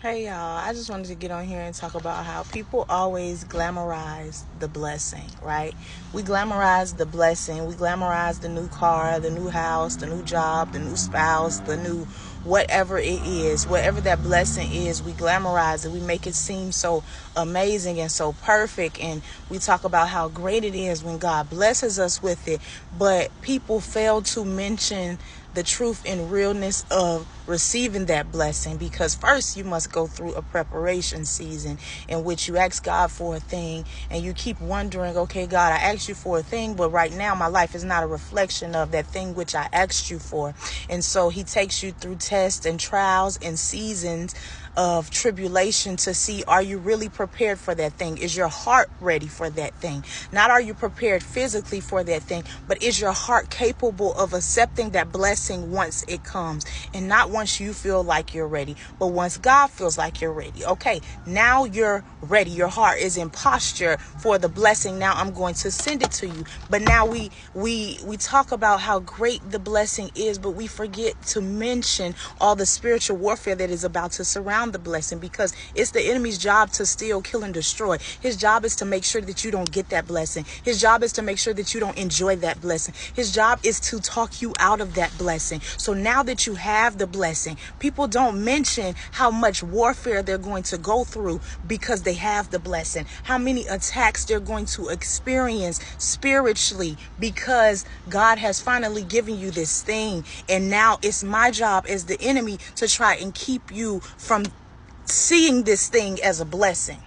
Hey y'all, I just wanted to get on here and talk about how people always glamorize the blessing, right? We glamorize the blessing. We glamorize the new car, the new house, the new job, the new spouse, the new whatever it is, whatever that blessing is, we glamorize it. We make it seem so amazing and so perfect. And we talk about how great it is when God blesses us with it. But people fail to mention the truth and realness of receiving that blessing, because first you must go through a preparation season in which you ask God for a thing and you keep wondering, okay, God, I asked you for a thing, but right now my life is not a reflection of that thing which I asked you for. And so he takes you through tests and trials and seasons of tribulation to see, are you really prepared for that thing? Is your heart ready for that thing? Not are you prepared physically for that thing, but is your heart capable of accepting that blessing once it comes? And not once you feel like you're ready, but once God feels like you're ready. Okay, now you're ready. Your heart is in posture for the blessing. Now I'm going to send it to you. But now we talk about how great the blessing is, but we forget to mention all the spiritual warfare that is about to surround the blessing, because it's the enemy's job to steal, kill, and destroy. His job is to make sure that you don't get that blessing. His job is to make sure that you don't enjoy that blessing. His job is to talk you out of that blessing. So now that you have the blessing, people don't mention how much warfare they're going to go through because they have the blessing, how many attacks they're going to experience spiritually because God has finally given you this thing. And now it's my job as the enemy to try and keep you from seeing this thing as a blessing.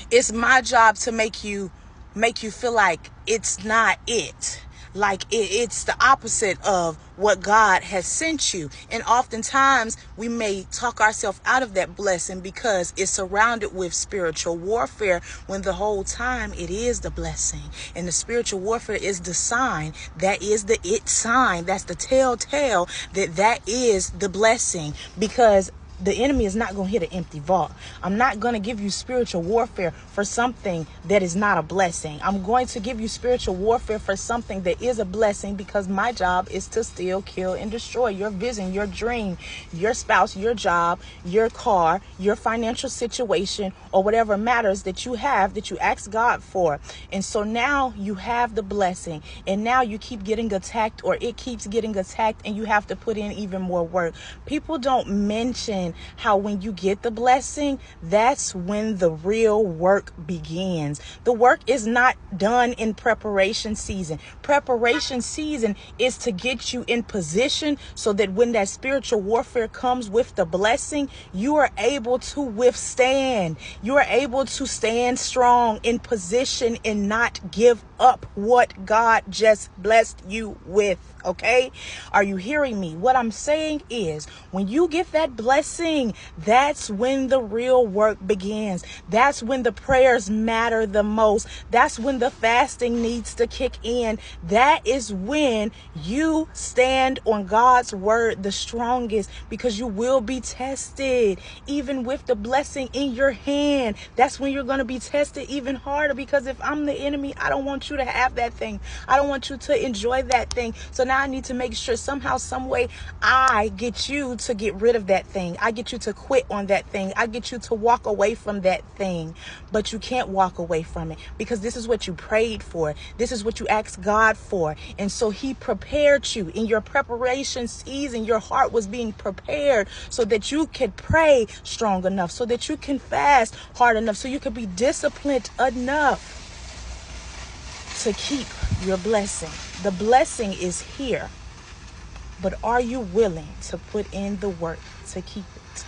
It's my job to make you feel like it's not it. Like it's the opposite of what God has sent you. And oftentimes we may talk ourselves out of that blessing because it's surrounded with spiritual warfare, when the whole time it is the blessing. And the spiritual warfare is the sign. That is the it sign. That's the telltale that is the blessing, because the enemy is not going to hit an empty vault. I'm not going to give you spiritual warfare for something that is not a blessing. I'm going to give you spiritual warfare for something that is a blessing, because my job is to steal, kill, and destroy your vision, your dream, your spouse, your job, your car, your financial situation, or whatever matters that you have that you ask God for. And so now you have the blessing, and now you keep getting attacked, or it keeps getting attacked, and you have to put in even more work. People don't mention how when you get the blessing, that's when the real work begins. The work is not done in preparation season. Preparation season is to get you in position so that when that spiritual warfare comes with the blessing, you are able to withstand. You are able to stand strong in position and not give up what God just blessed you with. Okay? Are you hearing me? What I'm saying is, when you get that blessing, that's when the real work begins. That's when the prayers matter the most. That's when the fasting needs to kick in. That is when you stand on God's word the strongest, because you will be tested even with the blessing in your hand. That's when you're going to be tested even harder, because if I'm the enemy, I don't want you to have that thing. I don't want you to enjoy that thing. So now I need to make sure somehow, some way, I get you to get rid of that thing. I get you to quit on that thing. I get you to walk away from that thing. But you can't walk away from it, because this is what you prayed for. This is what you asked God for. And so he prepared you in your preparation season. Your heart was being prepared so that you could pray strong enough, so that you can fast hard enough, so you could be disciplined enough to keep your blessing. The blessing is here, but are you willing to put in the work to keep it?